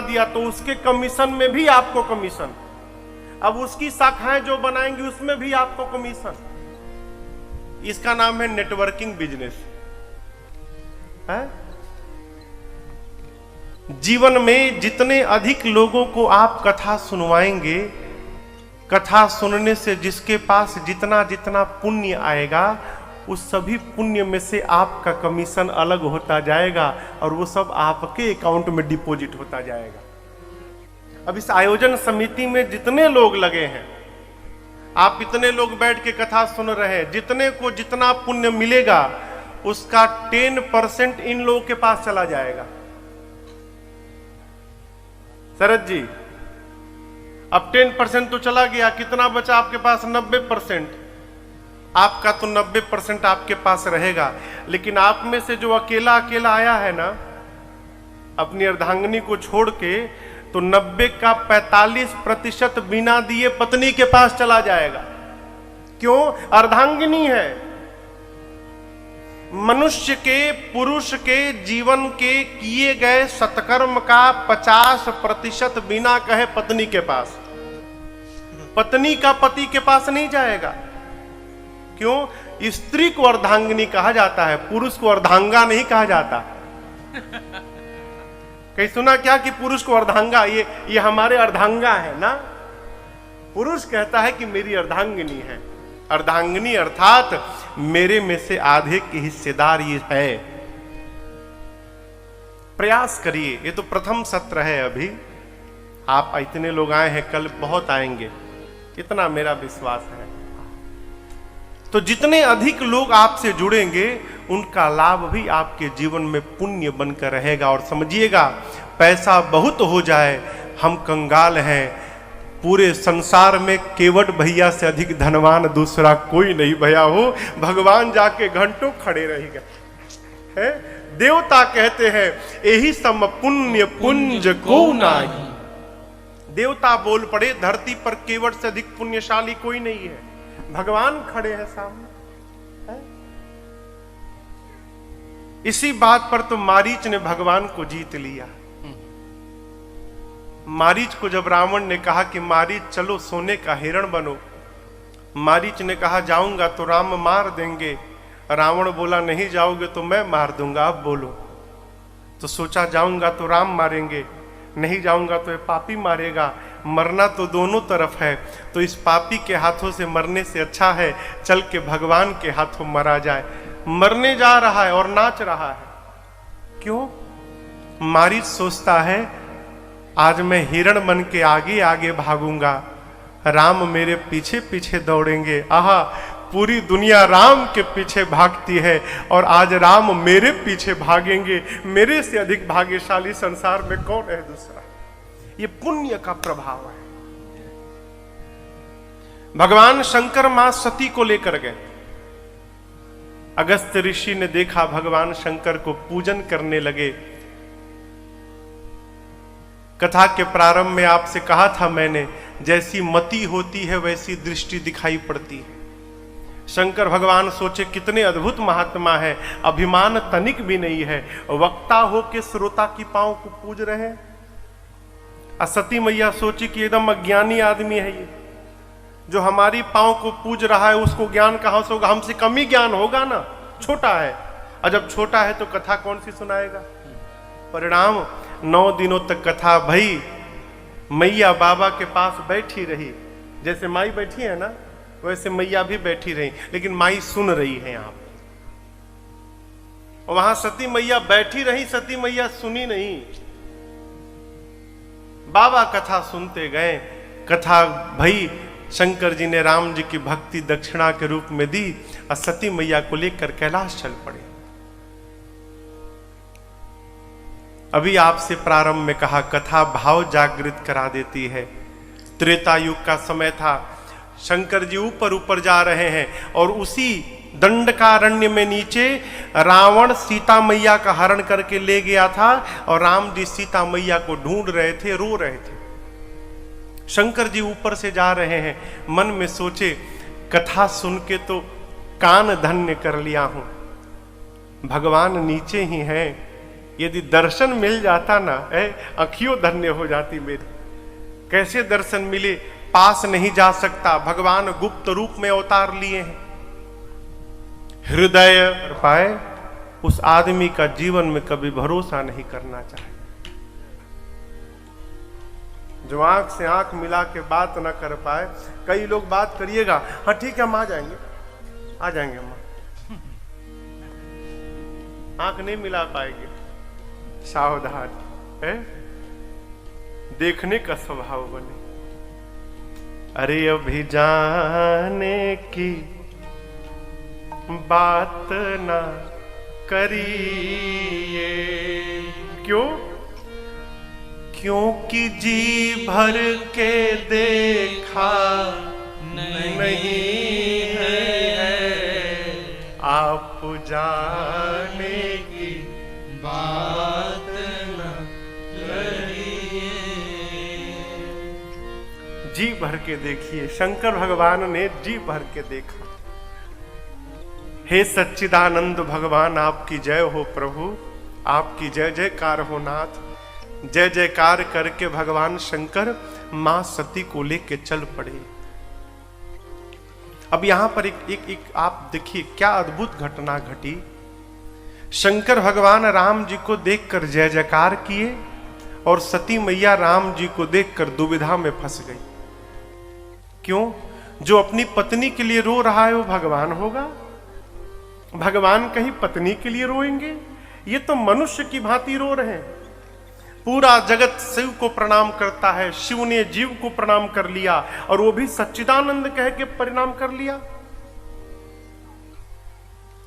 दिया तो उसके कमीशन में भी आपको कमीशन, अब उसकी शाखाएं जो बनाएंगी उसमें भी आपको कमीशन। इसका नाम है नेटवर्किंग बिजनेस है। जीवन में जितने अधिक लोगों को आप कथा सुनवाएंगे, कथा सुनने से जिसके पास जितना जितना पुण्य आएगा, उस सभी पुण्य में से आपका कमीशन अलग होता जाएगा और वो सब आपके अकाउंट में डिपॉजिट होता जाएगा। अब इस आयोजन समिति में जितने लोग लगे हैं, आप इतने लोग बैठ के कथा सुन रहे हैं, जितने को जितना पुण्य मिलेगा उसका 10% इन लोगों के पास चला जाएगा। शरद जी, अब 10% तो चला गया, कितना बचा आपके पास? 90%। आपका तो 90% आपके पास रहेगा, लेकिन आप में से जो अकेला अकेला आया है ना अपनी अर्धांगिनी को छोड़ के, तो 90 का 45% बिना दिए पत्नी के पास चला जाएगा। क्यों? अर्धांगिनी है। मनुष्य के, पुरुष के जीवन के किए गए सत्कर्म का 50% बिना कहे पत्नी के पास, पत्नी का पति के पास नहीं जाएगा। क्यों? स्त्री को अर्धांगिनी कहा जाता है, पुरुष को अर्धांगा नहीं कहा जाता। कहीं सुना क्या कि पुरुष को अर्धांगा? ये हमारे अर्धांगा है ना। पुरुष कहता है कि मेरी अर्धांगिनी है। अर्धांगिनी अर्थात मेरे में से आधे की हिस्सेदार ये है। प्रयास करिए। ये तो प्रथम सत्र है अभी, आप इतने लोग आए हैं, कल बहुत आएंगे, इतना मेरा विश्वास है। तो जितने अधिक लोग आपसे जुड़ेंगे उनका लाभ भी आपके जीवन में पुण्य बनकर रहेगा। और समझिएगा, पैसा बहुत हो जाए, हम कंगाल हैं, पूरे संसार में केवट भैया से अधिक धनवान दूसरा कोई नहीं भैया हो। भगवान जाके घंटों खड़े रहेगा है। देवता कहते हैं यही सम पुण्य पुंज को नाही। देवता बोल पड़े, धरती पर केवट से अधिक पुण्यशाली कोई नहीं है। भगवान खड़े हैं सामने है? इसी बात पर तो मारीच ने भगवान को जीत लिया। मारीच को जब रावण ने कहा कि मारीच चलो सोने का हिरण बनो, मारीच ने कहा जाऊंगा तो राम मार देंगे। रावण बोला नहीं जाओगे तो मैं मार दूंगा, अब बोलो। तो सोचा जाऊंगा तो राम मारेंगे, नहीं जाऊंगा तो ये पापी मारेगा, मरना तो दोनों तरफ है, तो इस पापी के हाथों से मरने से अच्छा है चल के भगवान के हाथों मरा जाए। मरने जा रहा है और नाच रहा है। क्यों? मारीच सोचता है आज मैं हिरण बन के आगे आगे भागूंगा, राम मेरे पीछे पीछे दौड़ेंगे। आहा, पूरी दुनिया राम के पीछे भागती है और आज राम मेरे पीछे भागेंगे। मेरे से अधिक भाग्यशाली संसार में कौन है दूसरा? ये पुण्य का प्रभाव है। भगवान शंकर मां सती को लेकर गए। अगस्त्य ऋषि ने देखा, भगवान शंकर को पूजन करने लगे। कथा के प्रारंभ में आपसे कहा था मैंने, जैसी मति होती है वैसी दृष्टि दिखाई पड़ती है। शंकर भगवान सोचे कितने अद्भुत महात्मा है, अभिमान तनिक भी नहीं है, वक्ता हो के श्रोता की पांव को पूज रहे हैं। सती मैया सोची कि एकदम अज्ञानी आदमी है ये, जो हमारी पांव को पूज रहा है, उसको ज्ञान कहां से होगा? हमसे कम ही ज्ञान होगा ना, छोटा है। और जब छोटा है तो कथा कौन सी सुनाएगा? परिणाम 9 दिनों तक कथा भई। मैया बाबा के पास बैठी रही, जैसे माई बैठी है ना वैसे मैया भी बैठी रही, लेकिन माई सुन रही है यहां। और वहां सती मैया बैठी रही, सती मैया सुनी नहीं। बाबा कथा सुनते गए, कथा भई। शंकर जी ने राम जी की भक्ति दक्षिणा के रूप में दी और सती मैया को लेकर कैलाश चल पड़े। अभी आपसे प्रारंभ में कहा, कथा भाव जागृत करा देती है। त्रेता युग का समय था, शंकर जी ऊपर ऊपर जा रहे हैं और उसी दंडकारण्य में नीचे रावण सीता मैया का हरण करके ले गया था और राम जी सीता मैया को ढूंढ रहे थे, रो रहे थे। शंकर जी ऊपर से जा रहे हैं, मन में सोचे कथा सुन के तो कान धन्य कर लिया हूं, भगवान नीचे ही हैं, यदि दर्शन मिल जाता ना, अखियों धन्य हो जाती मेरी। कैसे दर्शन मिले? पास नहीं जा सकता, भगवान गुप्त रूप में अवतार लिए हैं। हृदय पाए उस आदमी का जीवन में कभी भरोसा नहीं करना चाहिए। जो आंख से आंख मिला के बात ना कर पाए। कई लोग बात करिएगा, हाँ ठीक है हम आ जाएंगे हम, आंख नहीं मिला पाएंगे। सावधान है, देखने का स्वभाव बने। अरे अभी जाने की बात ना करिए, क्यों? क्योंकि जी भर के देखा नहीं है, आप जाने की बात न करिए। जी भर के देखिए, शंकर भगवान ने जी भर के देखा। हे सच्चिदानंद भगवान, आपकी जय हो प्रभु, आपकी जय जयकार हो नाथ। जय जयकार करके भगवान शंकर मां सती को लेके चल पड़े। अब यहां पर एक आप देखिए क्या अद्भुत घटना घटी। शंकर भगवान राम जी को देखकर जय जयकार किए और सती मैया राम जी को देखकर दुविधा में फंस गई। क्यों? जो अपनी पत्नी के लिए रो रहा है वो भगवान होगा? भगवान कहीं पत्नी के लिए रोएंगे? ये तो मनुष्य की भांति रो रहे हैं। पूरा जगत शिव को प्रणाम करता है, शिव ने जीव को प्रणाम कर लिया और वो भी सच्चिदानंद कह के प्रणाम कर लिया।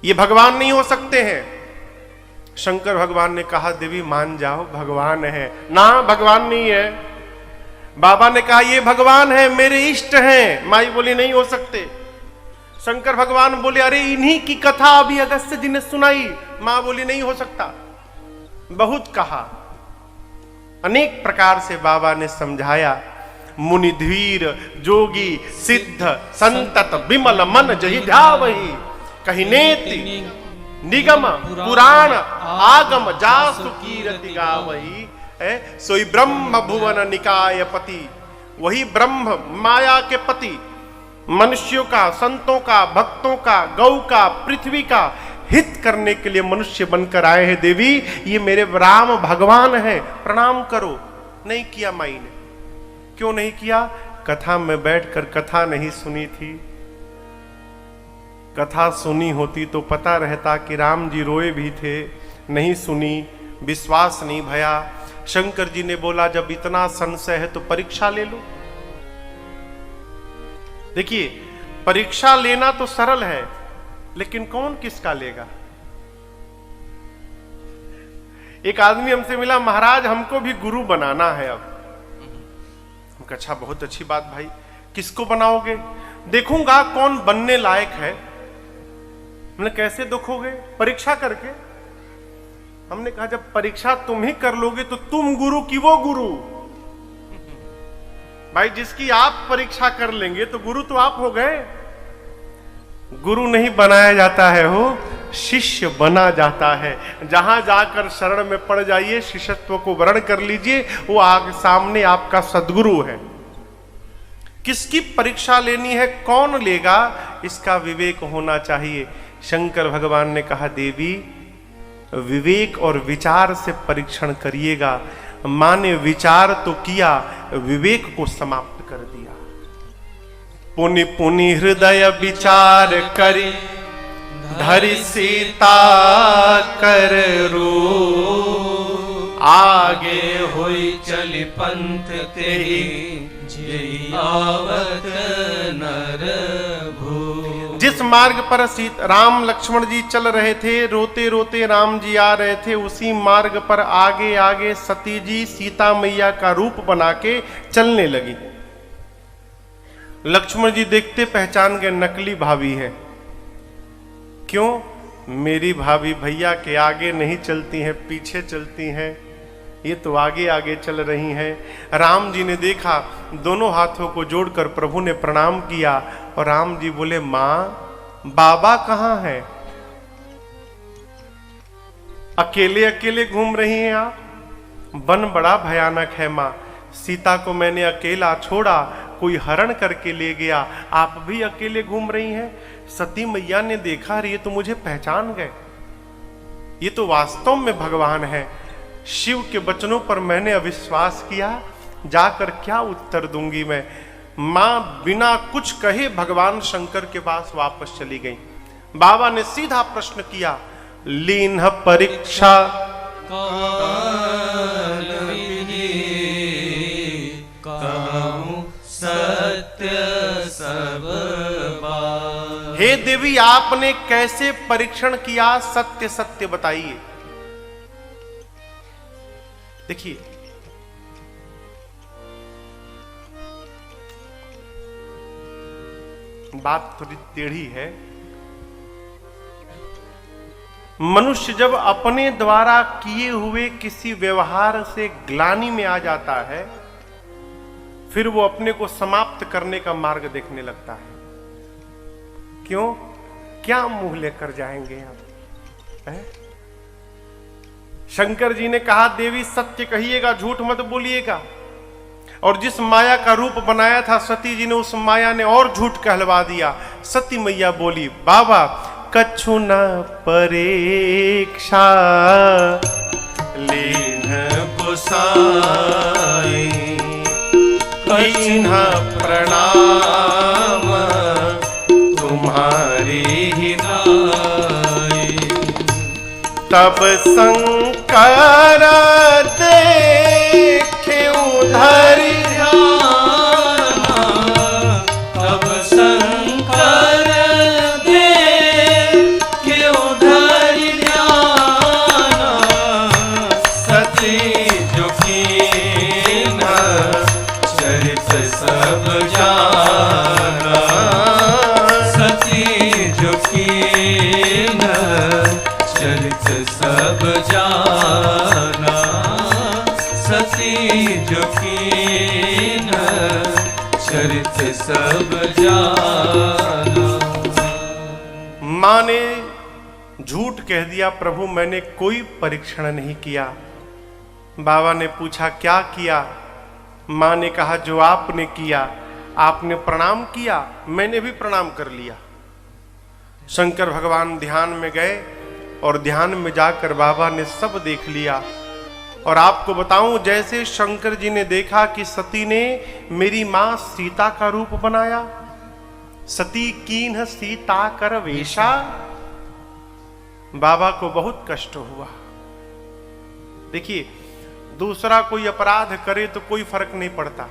ये भगवान नहीं हो सकते हैं। शंकर भगवान ने कहा देवी मान जाओ, भगवान है ना, भगवान नहीं है। बाबा ने कहा ये भगवान है, मेरे इष्ट हैं। माई बोली नहीं हो सकते। शंकर भगवान बोले अरे इन्हीं की कथा अभी अगस्त्य जी ने सुनाई। मां बोली नहीं हो सकता। बहुत कहा, अनेक प्रकार से बाबा ने समझाया। मुनि धीर जोगी सिद्ध संतत विमल मन जहि ध्यावहि, कहि नेति निगम पुराण आगम जासु कीरति गावहि। सोई ब्रह्म भुवन निकाय पति, वही ब्रह्म माया के पति, मनुष्यों का, संतों का, भक्तों का, गौ का, पृथ्वी का हित करने के लिए मनुष्य बनकर आए हैं। देवी ये मेरे राम भगवान हैं, प्रणाम करो। नहीं किया माई ने। क्यों नहीं किया? कथा में बैठकर कथा नहीं सुनी थी। कथा सुनी होती तो पता रहता कि राम जी रोए भी थे। नहीं सुनी, विश्वास नहीं भया। शंकर जी ने बोला जब इतना संशय है तो परीक्षा ले लो। देखिए परीक्षा लेना तो सरल है, लेकिन कौन किसका लेगा? एक आदमी हमसे मिला, महाराज हमको भी गुरु बनाना है। अब हमको अच्छा, बहुत अच्छी बात भाई, किसको बनाओगे? देखूंगा कौन बनने लायक है। हमने कैसे देखोगे? परीक्षा करके। हमने कहा जब परीक्षा तुम ही कर लोगे तो तुम गुरु की वो गुरु। भाई जिसकी आप परीक्षा कर लेंगे तो गुरु तो आप हो गए। गुरु नहीं बनाया जाता है, हो शिष्य बना जाता है। जहां जाकर शरण में पड़ जाइए, शिष्यत्व को वर्ण कर लीजिए, वो आगे सामने आपका सद्गुरु है। किसकी परीक्षा लेनी है, कौन लेगा, इसका विवेक होना चाहिए। शंकर भगवान ने कहा देवी विवेक और विचार से परीक्षण करिएगा। मां ने विचार तो किया, विवेक को समाप्त कर दिया। पुनि पुनि हृदय विचार करी, धरि सीता कर रो। आगे होई चली पंथ तेहि, जेहि आवत नर भू। जिस मार्ग पर राम लक्ष्मण जी चल रहे थे, रोते रोते राम जी आ रहे थे, उसी मार्ग पर आगे आगे सती जी सीता मैया का रूप बना के चलने लगी। लक्ष्मण जी देखते पहचान गए, नकली भाभी है। क्यों? मेरी भाभी भैया के आगे नहीं चलती हैं, पीछे चलती हैं, ये तो आगे आगे चल रही हैं। राम जी ने देखा, दोनों हाथों को जोड़कर प्रभु ने प्रणाम किया और राम जी बोले मां बाबा कहां है? अकेले अकेले घूम रही हैं आप? वन बड़ा भयानक है माँ, सीता को मैंने अकेला छोड़ा, कोई हरण करके ले गया, आप भी अकेले घूम रही हैं। सती मैया ने देखा, अरे ये तो मुझे पहचान गए, ये तो वास्तव में भगवान है। शिव के वचनों पर मैंने अविश्वास किया, जाकर क्या उत्तर दूंगी मैं। मां बिना कुछ कहे भगवान शंकर के पास वापस चली गई। बाबा ने सीधा प्रश्न किया, लीन परीक्षा सत्य सब बात। हे देवी, आपने कैसे परीक्षण किया, सत्य सत्य बताइए। देखिए, बात थोड़ी टेढ़ी है। मनुष्य जब अपने द्वारा किए हुए किसी व्यवहार से ग्लानि में आ जाता है, फिर वो अपने को समाप्त करने का मार्ग देखने लगता है। क्यों? क्या मुंह लेकर जाएंगे आप? शंकर जी ने कहा, देवी सत्य कहिएगा, झूठ मत बोलिएगा। और जिस माया का रूप बनाया था सती जी ने, उस माया ने और झूठ कहलवा दिया। सती मैया बोली, बाबा कछु न परीक्षा लीन बुसाई, कीन्हा प्रणाम तुम्हारी ही नाई। तब शंकर देखे उधर तब शंकर देखे उधर सती जो कीन्हा चरित सब जाना। सती जो कीन्हा चरित सब जाना। सती जो कीन्हा चरित सब जाना। मां ने झूठ कह दिया, प्रभु मैंने कोई परीक्षण नहीं किया। बाबा ने पूछा, क्या किया? मां ने कहा, जो आपने किया। आपने प्रणाम किया, मैंने भी प्रणाम कर लिया। शंकर भगवान ध्यान में गए और ध्यान में जाकर बाबा ने सब देख लिया। और आपको बताऊं, जैसे शंकर जी ने देखा कि सती ने मेरी मां सीता का रूप बनाया, सती कीन्ह सीता कर वेशा, बाबा को बहुत कष्ट हुआ। देखिए, दूसरा कोई अपराध करे तो कोई फर्क नहीं पड़ता,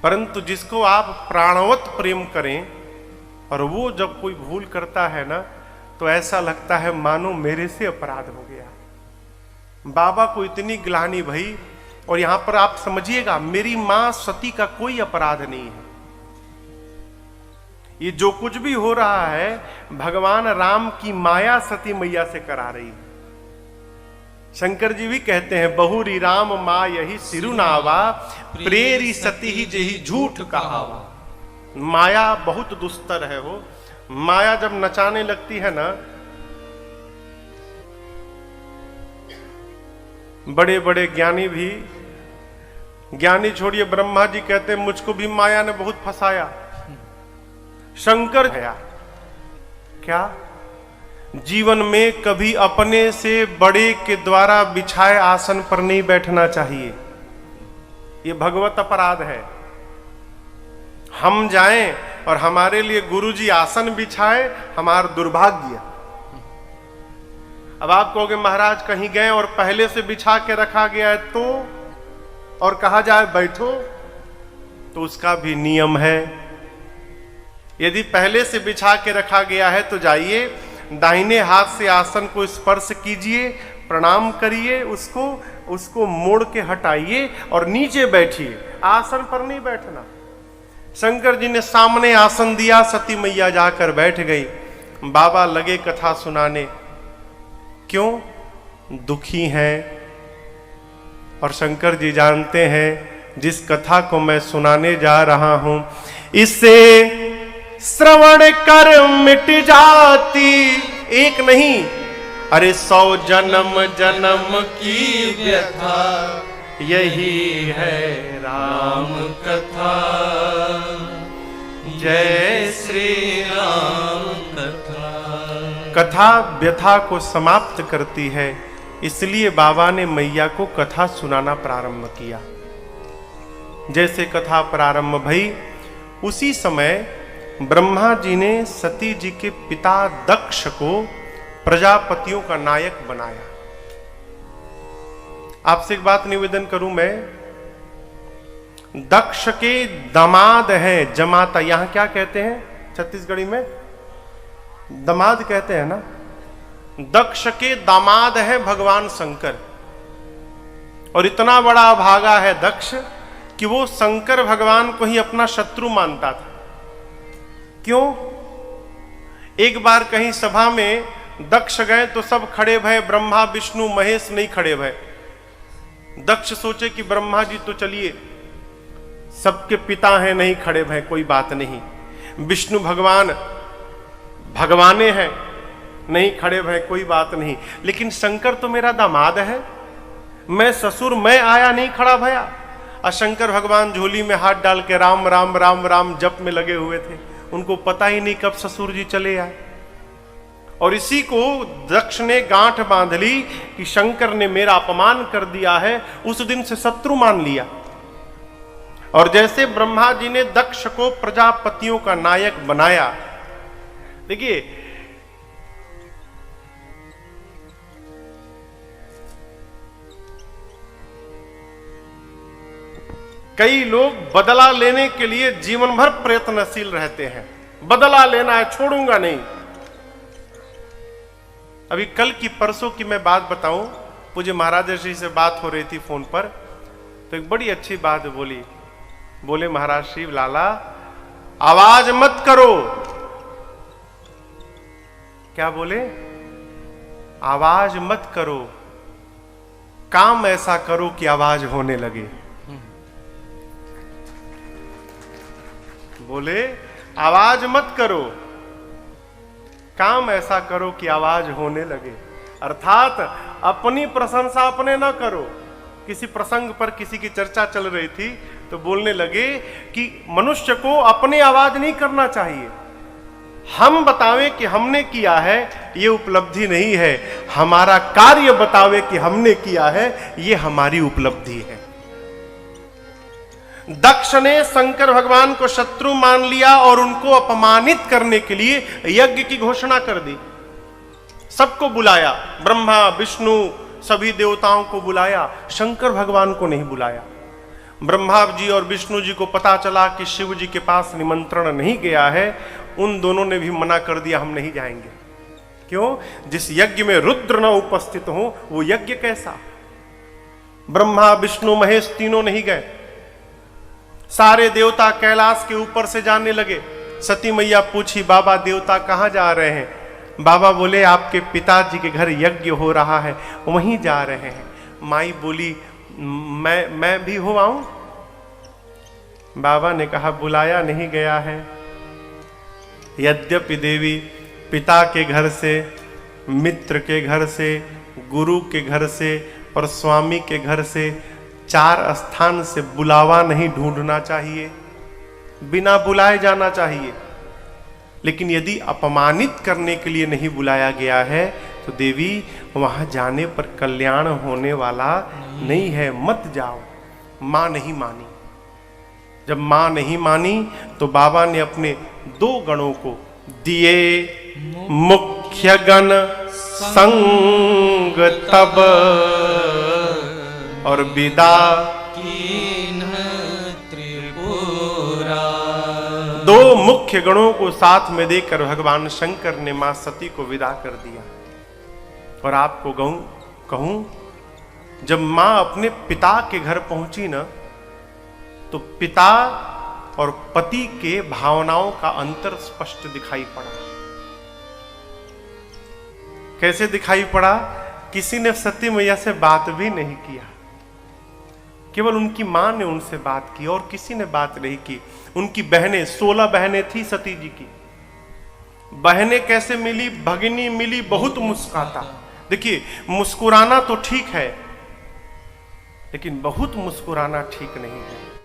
परंतु जिसको आप प्राणवत प्रेम करें और वो जब कोई भूल करता है ना, तो ऐसा लगता है मानो मेरे से अपराध हो गया। बाबा को इतनी ग्लानि भई। और यहां पर आप समझिएगा, मेरी मां सती का कोई अपराध नहीं है। ये जो कुछ भी हो रहा है, भगवान राम की माया सती मैया से करा रही है। शंकर जी भी कहते हैं, बहुरी राम माँ यही सिरुनावा, प्रेरी सती ही जही झूठ कहावा। माया बहुत दुस्तर है हो। माया जब नचाने लगती है ना, बड़े बड़े ज्ञानी भी, ज्ञानी छोड़िए, ब्रह्मा जी कहते हैं मुझको भी माया ने बहुत फंसाया। शंकर गया क्या? जीवन में कभी अपने से बड़े के द्वारा बिछाए आसन पर नहीं बैठना चाहिए, ये भगवत अपराध है। हम जाएं और हमारे लिए गुरुजी आसन बिछाए, हमारा दुर्भाग्य। अब आप कहोगे महाराज कहीं गए और पहले से बिछा के रखा गया है तो, और कहा जाए बैठो, तो उसका भी नियम है। यदि पहले से बिछा के रखा गया है तो जाइए, दाहिने हाथ से आसन को स्पर्श कीजिए, प्रणाम करिए, उसको मोड़ के हटाइए और नीचे बैठिए, आसन पर नहीं बैठना। शंकर जी ने सामने आसन दिया, सती मैया जाकर बैठ गई। बाबा लगे कथा सुनाने, क्यों? दुखी हैं। और शंकर जी जानते हैं जिस कथा को मैं सुनाने जा रहा हूं, इससे श्रवण कर मिट जाती, एक नहीं अरे 100 जन्म जन्म की व्यथा यही है राम कथा। जय श्री राम कथा। कथा व्यथा को समाप्त करती है, इसलिए बाबा ने मैया को कथा सुनाना प्रारंभ किया। जैसे कथा प्रारंभ भई, उसी समय ब्रह्मा जी ने सती जी के पिता दक्ष को प्रजापतियों का नायक बनाया। आपसे एक बात निवेदन करूं मैं, दक्ष के दामाद हैं जमाता, यहां क्या कहते हैं छत्तीसगढ़ी में? दामाद कहते हैं ना। दक्ष के दामाद है भगवान शंकर, और इतना बड़ा अभागा है दक्ष कि वो शंकर भगवान को ही अपना शत्रु मानता था। क्यों? एक बार कहीं सभा में दक्ष गए तो सब खड़े भय, ब्रह्मा विष्णु महेश नहीं खड़े भय। दक्ष सोचे कि ब्रह्मा जी तो चलिए सबके पिता हैं, नहीं खड़े भय, कोई बात नहीं। विष्णु भगवान भगवाने हैं, नहीं खड़े भय, कोई बात नहीं। लेकिन शंकर तो मेरा दामाद है, मैं ससुर, मैं आया नहीं खड़ा भया। और शंकर भगवान झोली में हाथ डाल के राम राम राम राम जप में लगे हुए थे, उनको पता ही नहीं कब ससुर जी चले आए। और इसी को दक्ष ने गांठ बांध ली कि शंकर ने मेरा अपमान कर दिया है, उस दिन से शत्रु मान लिया। और जैसे ब्रह्मा जी ने दक्ष को प्रजापतियों का नायक बनाया, देखिए कई लोग बदला लेने के लिए जीवन भर प्रयत्नशील रहते हैं, बदला लेना है, छोड़ूंगा नहीं। अभी कल की परसों की मैं बात बताऊं, मुझे महाराज श्री से बात हो रही थी फोन पर, तो एक बड़ी अच्छी बात बोली। बोले महाराज श्री लाला आवाज मत करो। क्या बोले? आवाज मत करो, काम ऐसा करो कि आवाज होने लगे। बोले आवाज मत करो, काम ऐसा करो कि आवाज होने लगे। अर्थात अपनी प्रशंसा अपने ना करो। किसी प्रसंग पर किसी की चर्चा चल रही थी तो बोलने लगे कि मनुष्य को अपनी आवाज नहीं करना चाहिए, हम बतावें कि हमने किया है, ये उपलब्धि नहीं है। हमारा कार्य बतावे कि हमने किया है, ये हमारी उपलब्धि है। दक्ष ने शंकर भगवान को शत्रु मान लिया और उनको अपमानित करने के लिए यज्ञ की घोषणा कर दी। सबको बुलाया, ब्रह्मा विष्णु सभी देवताओं को बुलाया, शंकर भगवान को नहीं बुलाया। ब्रह्मा जी और विष्णु जी को पता चला कि शिव जी के पास निमंत्रण नहीं गया है, उन दोनों ने भी मना कर दिया, हम नहीं जाएंगे। क्यों? जिस यज्ञ में रुद्र न उपस्थित हो वो यज्ञ कैसा? ब्रह्मा विष्णु महेश तीनों नहीं गए। सारे देवता कैलाश के ऊपर से जाने लगे। सती मैया पूछी, बाबा देवता कहाँ जा रहे हैं? बाबा बोले आपके पिताजी के घर यज्ञ हो रहा है, वहीं जा रहे हैं। माई बोली मैं भी हो आऊं? बाबा ने कहा बुलाया नहीं गया है। यद्यपि देवी पिता के घर से, मित्र के घर से, गुरु के घर से और स्वामी के घर से 4 स्थान से बुलावा नहीं ढूंढना चाहिए, बिना बुलाए जाना चाहिए। लेकिन यदि अपमानित करने के लिए नहीं बुलाया गया है तो देवी वहां जाने पर कल्याण होने वाला नहीं है, मत जाओ। मां नहीं मानी। जब मां नहीं मानी तो बाबा ने अपने 2 गणों को दिए, मुख्य गण संग तब और विदा त्रिपुरा। 2 मुख्य गणों को साथ में देकर भगवान शंकर ने मां सती को विदा कर दिया। और आपको कहूं, जब मां अपने पिता के घर पहुंची ना, तो पिता और पति के भावनाओं का अंतर स्पष्ट दिखाई पड़ा। कैसे दिखाई पड़ा? किसी ने सती मैया से बात भी नहीं किया, केवल उनकी मां ने उनसे बात की और किसी ने बात नहीं की। उनकी बहनें, 16 बहनें थी सती जी की। बहनें कैसे मिली? भगिनी मिली, बहुत मुस्काता। देखिए, मुस्कुराना तो ठीक है, लेकिन बहुत मुस्कुराना ठीक नहीं है।